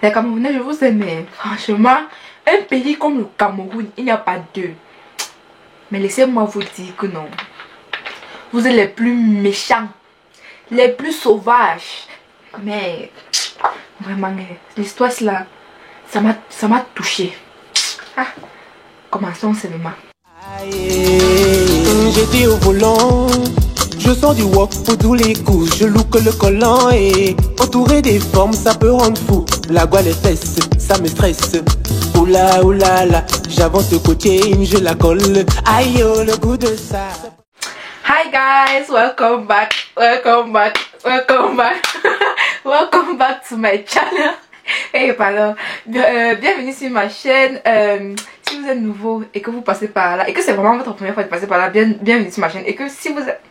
Les Camerounais, je vous aime, mais franchement, un pays comme le Cameroun, il n'y a pas deux. Mais laissez-moi vous dire que non. Vous êtes les plus méchants, les plus sauvages. Mais vraiment, l'histoire là, ça m'a touché. Ah, commençons seulement. J'étais au volant, je sors du wok pour tous les coups. Je look le collant et entouré des formes, ça peut rendre fou. La gueule les fesses, ça me stresse. Oula oula la, j'avance de côté, je la colle. Aïe oh, le goût de ça. Hi guys, welcome back welcome back to my channel. Hey, pardon. Bienvenue sur ma chaîne. Si vous êtes nouveau et que vous passez par là et que c'est vraiment votre première fois de passer par là, bienvenue sur ma chaîne. Et que si vous êtes...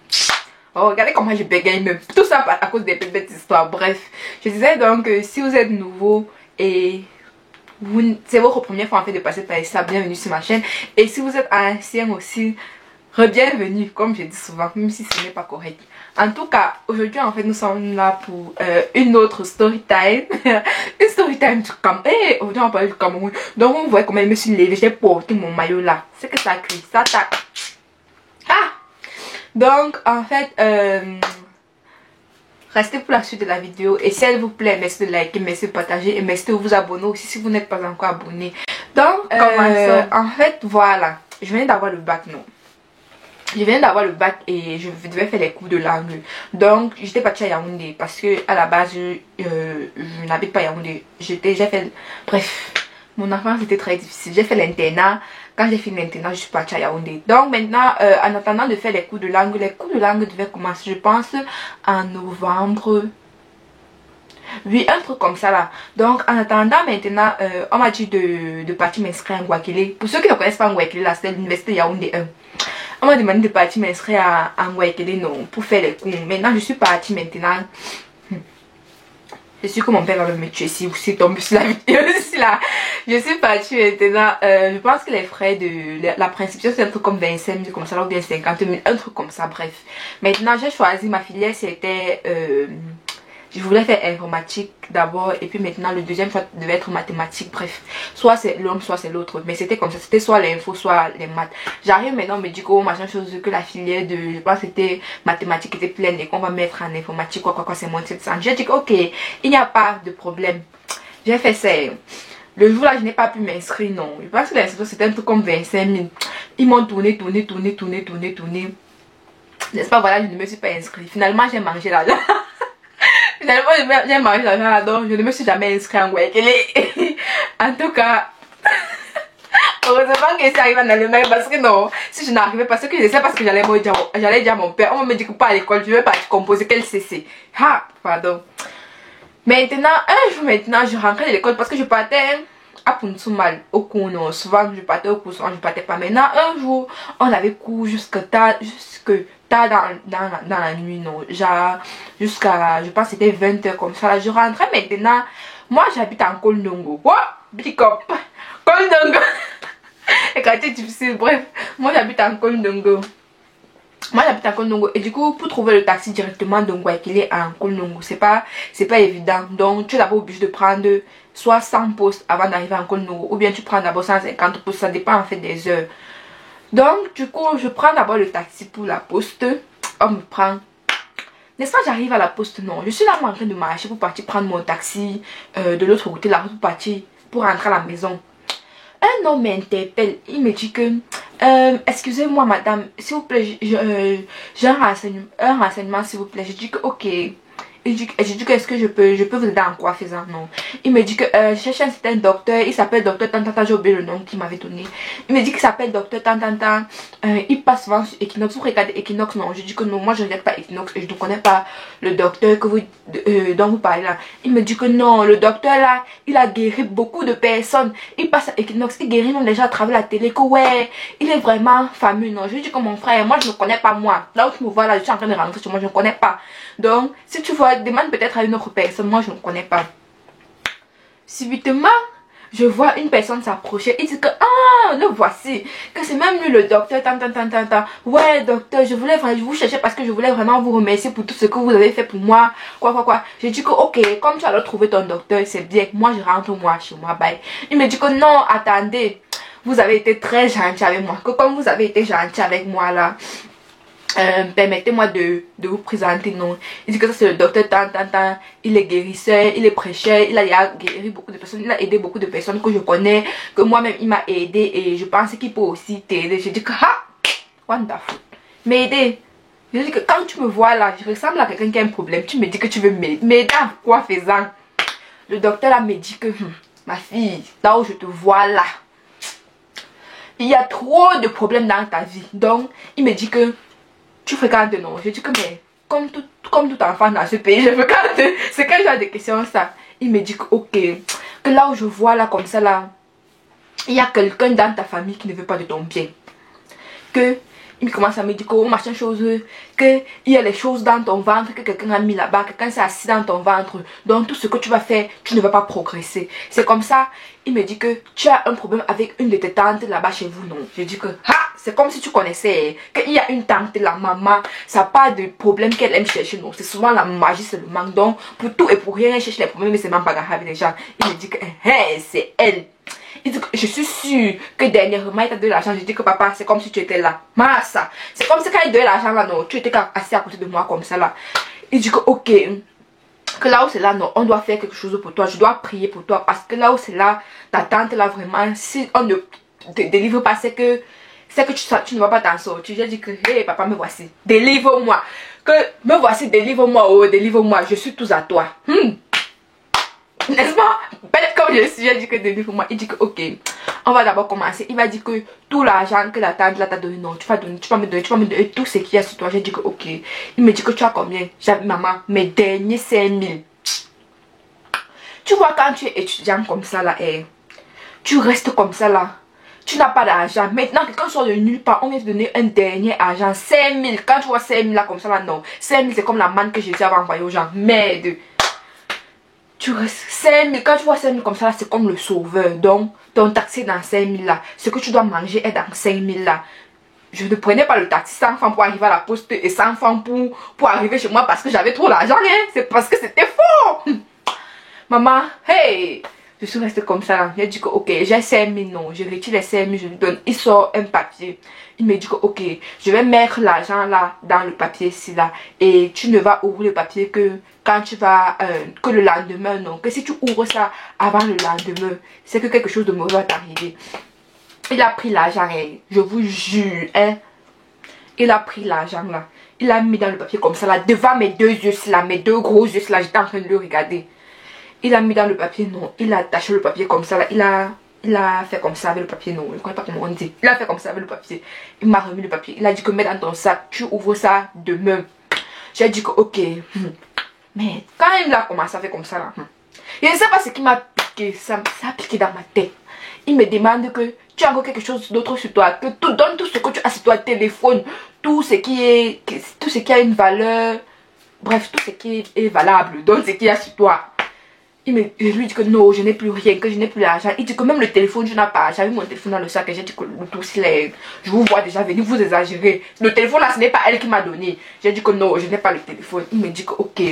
Oh, regardez comment je bégaye même. Tout ça à cause des bêtes histoires. Bref, je disais donc si vous êtes nouveau et c'est votre première fois en fait de passer par ça, bienvenue sur ma chaîne. Et si vous êtes ancien aussi, re-bienvenue, comme je dis souvent, même si ce n'est pas correct. En tout cas, aujourd'hui en fait nous sommes là pour une autre story time. Une story time du Cameroun. Et aujourd'hui on va parler du Cameroun. Donc vous voyez comment je me suis levée, j'ai porté mon maillot là. C'est que ça crie, ça tape. Ah! Donc en fait, restez pour la suite de la vidéo. Et s'il vous plaît, merci de liker, merci de partager et merci de vous abonner aussi si vous n'êtes pas encore abonné. Donc en fait voilà, je viens d'avoir le bac, non. Je viens d'avoir le bac et je devais faire les cours de langue. Donc j'étais partie à Yaoundé parce que à la base je n'habite pas à Yaoundé. J'ai fait... Bref, mon enfance était très difficile. J'ai fait l'internat. Quand j'ai fini l'internat, je suis partie à Yaoundé. Donc maintenant, en attendant de faire les cours de langue devaient commencer, je pense, en novembre. Oui, un truc comme ça là. Donc en attendant maintenant, on m'a dit de partir m'inscrire en Ngouakile. Pour ceux qui ne connaissent pas Ngouakile là, c'est l'université Yaoundé 1. On m'a demandé de partir m'inscrire à Ngouakile non, pour faire les cours. Maintenant je suis partie maintenant. Je suis que mon père va me tuer si vous êtes tombé sur la vidéo aussi là. Je suis partie maintenant. Je pense que les frais de la préinscription c'est un truc comme 25 000 comme ça là, ou bien 50 000, un truc comme ça, bref. Maintenant j'ai choisi ma filière, c'était... je voulais faire informatique d'abord et puis maintenant le deuxième choix devait être mathématique. Bref, soit c'est l'un soit c'est l'autre, mais c'était comme ça, c'était soit l'info soit les maths. J'arrive maintenant on me dit que machin chose que la filière de, je pense c'était mathématique était pleine et qu'on va mettre en informatique quoi c'est moins de 700. J'ai dit ok, il n'y a pas de problème. J'ai fait ça. Le jour là je n'ai pas pu m'inscrire, non. Je pense que l'inscription c'était un peu comme 25 000. Ils m'ont tourné. N'est-ce pas, voilà, je ne me suis pas inscrite. Finalement j'ai mangé là. Finalement, j'ai mangé l'argent, donc je ne me suis jamais inscrite en Ngouakile. En tout cas, heureusement que ça arrive dans le même parce que non, si je n'arrivais pas, parce que je sais parce que j'allais dire à mon père, on me dit que pas à l'école, je vais partir composer quel CC. Ah, pardon. Maintenant, un jour maintenant, je rentrais de l'école parce que je partais à Puntumal, au cours, non. Souvent je partais au cours, souvent je partais pas. Maintenant, un jour, on avait cours jusque tard dans la nuit, non, genre jusqu'à, je pense que c'était 20 h comme ça là. Je rentrais maintenant, moi j'habite en Kolndongo. Quoi? Big up Kolndongo. Et quartier difficile, bref, moi j'habite en Kolndongo. Et du coup pour trouver le taxi directement de Ngouakile en Kolndongo, c'est pas évident. Donc tu es d'abord obligé de prendre soit 100 postes avant d'arriver en Kolndongo, ou bien tu prends d'abord 150 postes, ça dépend en fait des heures. Donc du coup je prends d'abord le taxi pour la poste. On me prend, n'est-ce pas, j'arrive à la poste, non, je suis là en train de marcher pour partir prendre mon taxi de l'autre côté là, pour rentrer à la maison. Un homme m'interpelle, il me dit que excusez-moi madame, s'il vous plaît, j'ai un renseignement s'il vous plaît. Je dis que ok. Et je dis que est-ce que je peux vous aider en quoi faisant, non. Il me dit que je cherche un certain docteur, il s'appelle docteur Tantanta, j'ai oublié le nom qu'il m'avait donné. Il me dit qu'il s'appelle docteur Tantanta, il passe souvent sur Equinox. Vous regardez Equinox, non. Je dis que non, moi je ne regarde pas Equinox et je ne connais pas le docteur que dont vous parlez là. Il me dit que non, le docteur là, il a guéri beaucoup de personnes. Il passe à Equinox, il guérit même les gens à travers la télé, que ouais, il est vraiment fameux, non. Je lui dis que mon frère, moi je ne connais pas moi. Là où tu me vois là, je suis en train de rentrer sur moi, je ne connais pas. Donc, si tu vois, demande peut-être à une autre personne, moi je ne connais pas. Subitement, je vois une personne s'approcher. Il dit que, ah, le voici. Que c'est même lui le docteur. Ouais, docteur, je vous chercher parce que je voulais vraiment vous remercier pour tout ce que vous avez fait pour moi. Quoi. J'ai dit que, ok, comme tu as trouvé ton docteur, c'est bien. Moi, je rentre chez moi, bye. Il me dit que, non, attendez. Vous avez été très gentil avec moi. Que comme vous avez été gentil avec moi, là, permettez-moi de vous présenter, non. Il dit que ça c'est le docteur il est guérisseur, il est prêcheur, il a guéri beaucoup de personnes, il a aidé beaucoup de personnes que je connais, que moi-même il m'a aidé et je pense qu'il peut aussi t'aider. Je dis que ha, wonderful, m'aider. Je dis que quand tu me vois là, je ressemble à quelqu'un qui a un problème, tu me dis que tu veux m'aider à quoi faisant? Le docteur là me dit que ma fille, là où je te vois là, il y a trop de problèmes dans ta vie, donc il me dit que tu fréquentes, non? Je dis que mais comme tout enfant dans ce pays, je fréquente. C'est quel genre de question ça? Il me dit que ok, que là où je vois là comme ça là, il y a quelqu'un dans ta famille qui ne veut pas de ton bien. Que il commence à me dire que oh, machin chose, que il y a les choses dans ton ventre que quelqu'un a mis là-bas, quelqu'un s'est assis dans ton ventre. Donc tout ce que tu vas faire, tu ne vas pas progresser. C'est comme ça. Il me dit que tu as un problème avec une de tes tantes là-bas chez vous, non? Je dis que ha, c'est comme si tu connaissais qu'il y a une tante, la maman, ça n'a pas de problème qu'elle aime chercher, non. C'est souvent la magie, c'est le manque. Donc pour tout et pour rien, elle cherche les problèmes, mais c'est même pas grave déjà. Il me dit que c'est elle. Il dit que je suis sûre que dernièrement il t'a donné l'argent. Je dis que papa, c'est comme si tu étais là. Massa, c'est comme si quand il donnait l'argent là, non, tu étais assis à côté de moi comme ça là. Il dit que ok, que là où c'est là, non, on doit faire quelque chose pour toi. Je dois prier pour toi parce que là où c'est là, ta tante là vraiment, si on ne te délivre pas, c'est que tu ne vas pas t'en sortir. J'ai dit que hey papa, me voici, délivre-moi. Que me voici, délivre-moi, oh délivre-moi, je suis tous à toi. N'est-ce pas? Belle comme je suis, j'ai dit que délivre-moi. Il dit que ok, on va d'abord commencer. Il va dire que tout l'argent que la tante là t'a donné, non, tu vas me donner tout ce qu'il y a sur toi. J'ai dit que ok. Il me dit que tu as combien? J'ai dit maman, mes derniers 5000. Tu vois quand tu es étudiant comme ça là, tu restes comme ça là. Tu n'as pas d'argent. Maintenant, quelqu'un sort de nulle part, on vient te donner un dernier argent. 5000. Quand tu vois 5000 là comme ça là, non. 5000 c'est comme la manne que Jésus avait envoyée aux gens. Merde. Tu restes 5000, quand tu vois 5000 comme ça, c'est comme le sauveur. Donc, ton taxi est dans 5000 là. Ce que tu dois manger est dans 5000 là. Je ne prenais pas le taxi 100 francs pour arriver à la poste et 100 francs pour arriver chez moi parce que j'avais trop d'argent. Hein? C'est parce que c'était faux. Maman, hey, je suis restée comme ça là. J'ai dit que ok, j'ai 5000, non. Je retire les 5000, je lui donne. Il sort un papier. Il me dit que ok, je vais mettre l'argent là dans le papier ici là. Et tu ne vas ouvrir le papier que quand tu vas, que le lendemain, non. Que si tu ouvres ça avant le lendemain, c'est que quelque chose de mauvais va t'arriver. Il a pris l'argent, je vous jure, hein. Il a pris l'argent là. Il a mis dans le papier comme ça là, devant mes deux yeux là, mes deux gros yeux là, j'étais en train de le regarder. Il a mis dans le papier, non. Il a attaché le papier comme ça là. Il a fait comme ça avec le papier, non. Je ne connais pas comment on dit. Il a fait comme ça avec le papier. Il m'a remis le papier. Il a dit que mets dans ton sac, tu ouvres ça demain. J'ai dit que ok. Mais quand il a commencé à faire comme ça là, je ne sais pas ce qui m'a piqué. Ça a piqué dans ma tête. Il me demande que tu as encore quelque chose d'autre sur toi. Que tu donnes tout ce que tu as sur toi, téléphone, tout ce qui a une valeur. Bref, tout ce qui est valable. Donne ce qu'il y a sur toi. Je lui dis que non, je n'ai plus rien, que je n'ai plus l'argent. Il dit que même le téléphone, je n'ai pas. J'avais mon téléphone dans le sac et j'ai dit que le tout, je vous vois déjà venir, vous exagérez. Le téléphone là, ce n'est pas elle qui m'a donné. J'ai dit que non, je n'ai pas le téléphone. Il me dit que ok,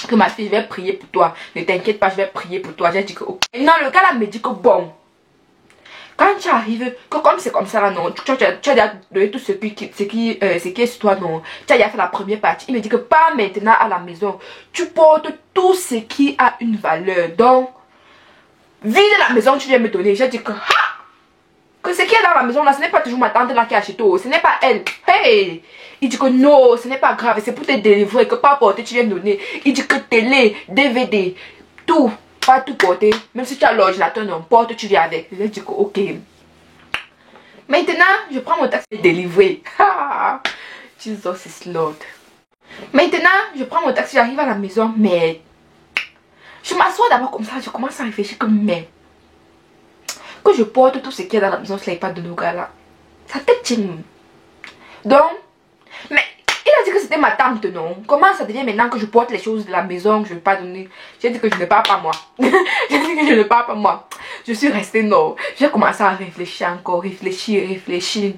que ma fille, je vais prier pour toi. Ne t'inquiète pas, je vais prier pour toi. J'ai dit que ok. Non, le gars là me dit que bon, quand tu arrives, que comme c'est comme ça là, non, tu as déjà donné tout ce qui est sur toi, non. Tu as déjà fait la première partie. Il me dit que pas maintenant à la maison. Tu portes tout ce qui a une valeur. Donc, vide la maison que tu viens me donner. J'ai dit que, que ce qui est dans la maison là, ce n'est pas toujours ma tante là qui a acheté. Ce n'est pas elle. Hey! Il dit que non, ce n'est pas grave. C'est pour te délivrer. Que pas porter, tu viens me donner. Il dit que télé, DVD, tout. Pas tout porter, même si tu as l'ordinateur, non, porte, tu viens avec. Je dis que ok. Maintenant, je prends mon taxi délivré. Jesus is Lord. Maintenant, je prends mon taxi, j'arrive à la maison, mais je m'assois d'abord comme ça, je commence à réfléchir que mais que je porte tout ce qu'il y a dans la maison, ce n'est pas de nos gars là. Ça te tient. Donc, mais il a dit que c'était ma tante, non? Comment ça devient maintenant que je porte les choses de la maison, que je ne vais pas donner? J'ai dit que je ne parle pas moi. J'ai dit que je ne parle pas moi. Je suis restée non. J'ai commencé à réfléchir encore, réfléchir.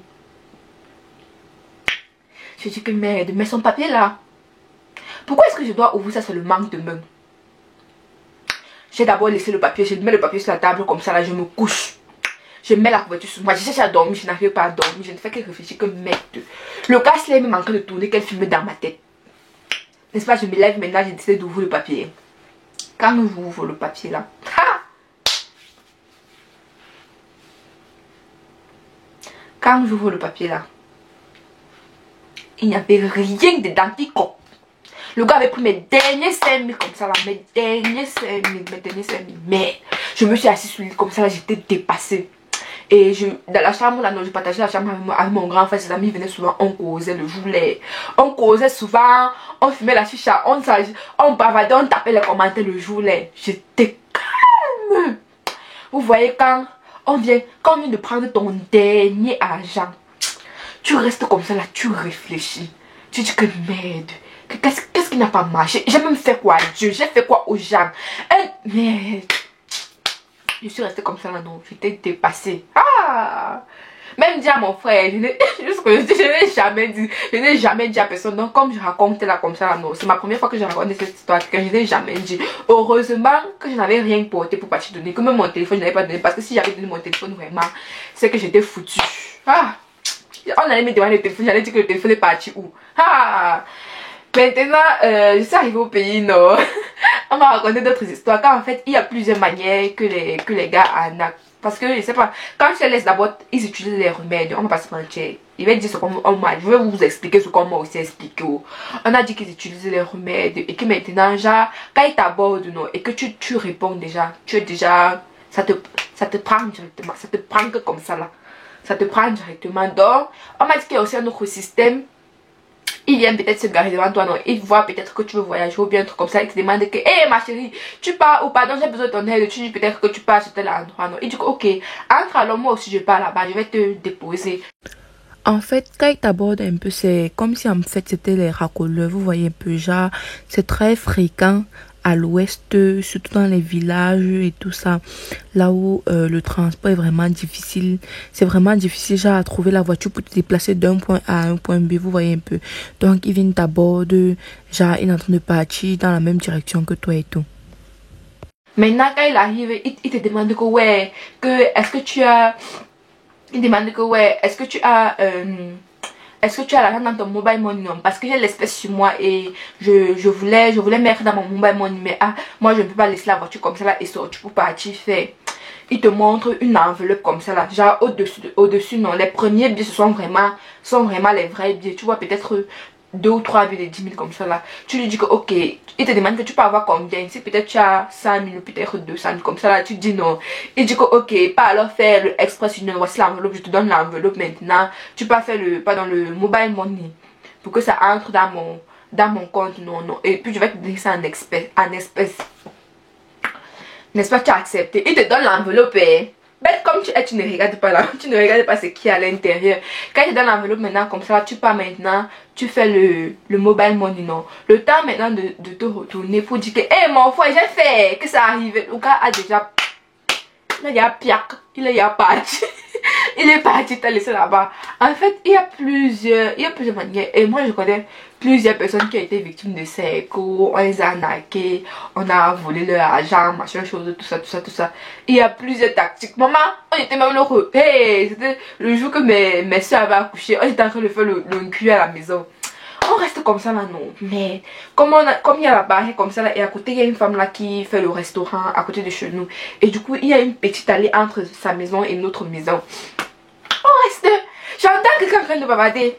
J'ai dit que merde, mais son papier là. Pourquoi est-ce que je dois ouvrir ça? C'est le manque de main. J'ai d'abord laissé le papier, je mets le papier sur la table comme ça là, je me couche. Je mets la couverture sur moi, je cherche à dormir, je n'arrive pas à dormir, je ne fais que réfléchir que merde. Le casse là, il me manquait de tourner quel film dans ma tête. N'est-ce pas, je me lève maintenant, j'ai décidé d'ouvrir le papier. Quand j'ouvre le papier là, quand j'ouvre le papier là, il n'y avait rien dedans qui coupe. Le gars avait pris mes derniers 5 000 comme ça là, mes derniers 5 000. Mais je me suis assise sur l'île comme ça là, j'étais dépassée. Et dans la chambre là, non, je partageais la chambre avec mon grand frère, ses amis venaient souvent, on causait le joulet. On causait souvent, on fumait la chicha, on bavardait, on tapait les commentaires le joulet. J'étais calme. Vous voyez quand on vient de prendre ton dernier argent, tu restes comme ça là, tu réfléchis. Tu dis que merde. Qu'est-ce qui n'a pas marché? J'ai même fait quoi à Dieu? J'ai fait quoi aux gens? Mais je suis restée comme ça là, non. J'étais dépassée. Même dit à mon frère, je n'ai jamais dit à personne. Donc comme je racontais là comme ça là, non. C'est ma première fois que je raconte cette histoire que je n'ai jamais dit. Heureusement que je n'avais rien porté pour partir donner. Que même mon téléphone je n'avais pas donné. Parce que si j'avais donné mon téléphone vraiment, c'est que j'étais foutue. On allait me demander le téléphone, j'allais dire que le téléphone est parti où? Maintenant, je suis arrivée au pays, non. On m'a raconté d'autres histoires. Car en fait, il y a plusieurs manières que les gars arnaquent. Parce que, je sais pas, quand je les laisse d'abord, ils utilisent les remèdes. On va pas se mentir. Il va dire ce qu'on m'a dit. Je vais vous expliquer ce qu'on m'a aussi expliqué. On a dit qu'ils utilisent les remèdes. Et que maintenant, genre, quand ils t'abordent, non, et que tu réponds déjà, tu es déjà, ça te prend directement. Ça te prend que comme ça là. Ça te prend directement. Donc, on m'a dit qu'il y a aussi un autre système. Il vient peut-être se garer devant toi, non. Il voit peut-être que tu veux voyager ou bien un truc comme ça. Il te demande que, hé ma chérie, tu pars ou pardon, j'ai besoin de ton aide. Tu dis peut-être que tu pars sur tel endroit, non. Il dit que, ok, entre alors moi aussi je pars là-bas, je vais te déposer. En fait, quand il t'aborde un peu, c'est comme si en fait c'était les racoleurs. Vous voyez un peu, genre, c'est très fréquent à l'ouest, surtout dans les villages et tout ça, là où le transport est vraiment difficile. C'est vraiment difficile genre à trouver la voiture pour te déplacer d'un point A à un point B, vous voyez un peu. Donc ils viennent t'aborder, genre il est en train de partir dans la même direction que toi et tout. Maintenant quand il arrive, il te demande que ouais, est-ce que tu as... Il demande que ouais, est-ce que tu as l'argent dans ton mobile money? Non, parce que j'ai l'espèce sur moi et je voulais mettre dans mon mobile money, mais moi je ne peux pas laisser la voiture comme ça là et sortir pour partir faire. Il te montre une enveloppe comme ça là, genre au-dessus non, les premiers billets ce sont vraiment les vrais billets, tu vois, peut-être 2 ou 3 billets de 10 000 comme ça là. Tu lui dis que ok, il te demande que tu peux avoir combien. Si peut-être tu as 100 000 ou peut-être 200 000 comme ça là, tu dis non. Il dit que ok, pas alors faire le express union, voici l'enveloppe, je te donne l'enveloppe maintenant. Tu peux faire le mobile money pour que ça entre dans mon compte, non. Et puis je vais te donner ça en espèces. N'est-ce pas, tu as accepté. Il te donne l'enveloppe. Bête comme tu es, tu ne regardes pas là, tu ne regardes pas ce qu'il y a à l'intérieur. Quand tu es dans l'enveloppe maintenant comme ça, tu pars maintenant, tu fais le mobile money, non. Le temps maintenant de te retourner pour dire que, hé mon frère, j'ai fait, que ça arrive. Le gars a déjà, il a piac, il est parti. Il est parti, t'as laissé là-bas. En fait, il y a plusieurs manières. Et moi, je connais plusieurs personnes qui ont été victimes de ces coups. On les a arnaqués, on a volé leur argent, machin, chose, tout ça. Il y a plusieurs tactiques. Maman, on était même heureux. Hey, c'était le jour que mes soeurs avaient accouché. On était en train de faire le cuit à la maison. On reste comme ça là, non. Mais comme il y a la barrière comme ça là, et à côté il y a une femme là qui fait le restaurant à côté de chez nous. Et du coup il y a une petite allée entre sa maison et notre maison. On reste. J'entends quelqu'un en train de bavarder.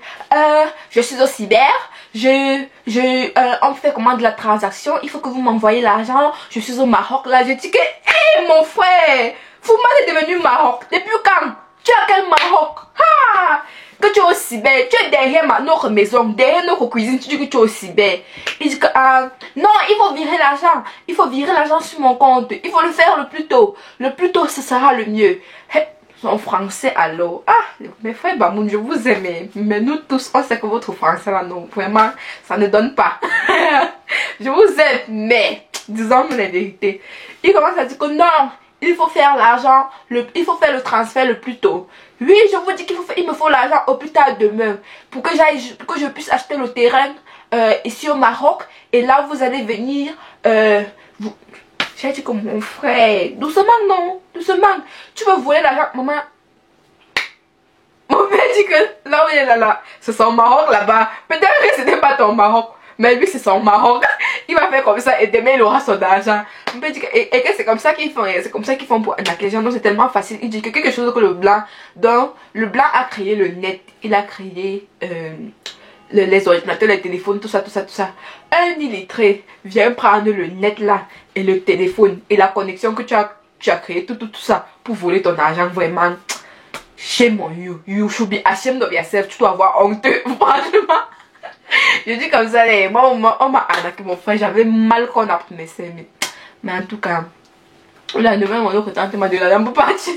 Je suis au cyber. On fait comment de la transaction. Il faut que vous m'envoyez l'argent. Je suis au Maroc là. Je dis que, hé mon frère, vous m'avez devenu Maroc. Depuis quand? Tu es à quel Maroc? Que tu es au cyber, tu es derrière notre maison, derrière notre cuisine, tu dis que tu es au cyber. Il dit que non, il faut virer l'argent. Il faut virer l'argent sur mon compte. Il faut le faire le plus tôt. Le plus tôt, ce sera le mieux. son français alors. Ah, mes frères Bamoun, je vous aime. Mais nous tous, on sait que votre français là, non, vraiment, ça ne donne pas. Je vous aime, mais disons la vérité. Il commence à dire que non, il faut faire l'argent, il faut faire le transfert le plus tôt. Oui, je vous dis qu'il me faut l'argent au plus tard demain pour que je puisse acheter le terrain ici au Maroc. Et là, vous allez venir. J'ai dit que mon frère, doucement non, doucement. Tu veux voler l'argent, maman. Mon père dit que là où il est là, c'est son Maroc là-bas. Peut-être que ce n'est pas ton Maroc, mais lui c'est son Maroc. Il va faire comme ça et demain il aura son argent. Mon père dit que, et que c'est comme ça qu'ils font, c'est comme ça qu'ils font pour arnaquer les gens. Donc c'est tellement facile. Il dit que quelque chose que le blanc, donc le blanc a créé le net, il a créé les ordinateurs, les téléphones, tout ça, tout ça, tout ça. Un illettré vient prendre le net là et le téléphone et la connexion que tu as créé, tout ça pour voler ton argent. Vraiment, shame on you. You should be ashamed of yourself. Tu dois avoir honteux, franchement. Je dis comme ça, moi on m'a arnaqué mon frère. J'avais mal qu'on a pris mes seins. Mais en tout cas, là demain mon autre tante m'a donné la dame pour partir.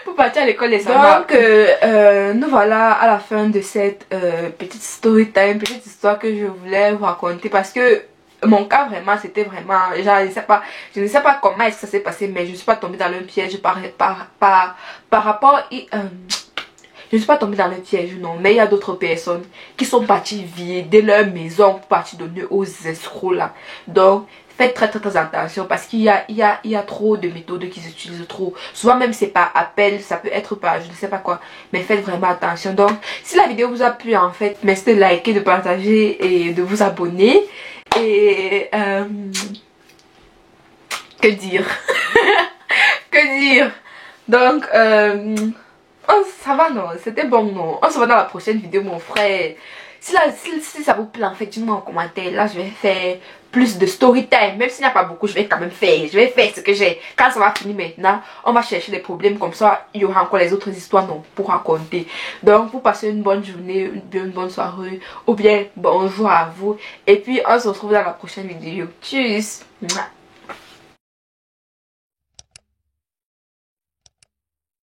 Pour partir à l'école les samedis. Donc nous voilà à la fin de cette petite story time, petite histoire que je voulais vous raconter, parce que mon cas vraiment c'était vraiment, genre, je ne sais pas comment est-ce que ça s'est passé, mais je ne suis pas tombée dans le piège par rapport je ne suis pas tombée dans le piège, non, mais il y a d'autres personnes qui sont parties vider leur maison pour partir donner aux escrocs là. Donc faites très attention, parce qu'il y a trop de méthodes qui s'utilisent trop. Souvent même c'est pas appel, ça peut être pas, je ne sais pas quoi. Mais faites vraiment attention. Donc si la vidéo vous a plu en fait, merci de liker, de partager et de vous abonner. Et que dire que dire. Donc oh, ça va non, c'était bon non. On se voit dans la prochaine vidéo mon frère. Si ça vous plaît en fait, dites-moi en commentaire. Là je vais faire plus de story time. Même s'il n'y a pas beaucoup, je vais quand même faire. Je vais faire ce que j'ai. Quand ça va finir maintenant, on va chercher des problèmes. Comme ça, il y aura encore les autres histoires non, pour raconter. Donc, vous passez une bonne journée, une bonne soirée. Ou bien, bonjour à vous. Et puis, on se retrouve dans la prochaine vidéo. Tchuss.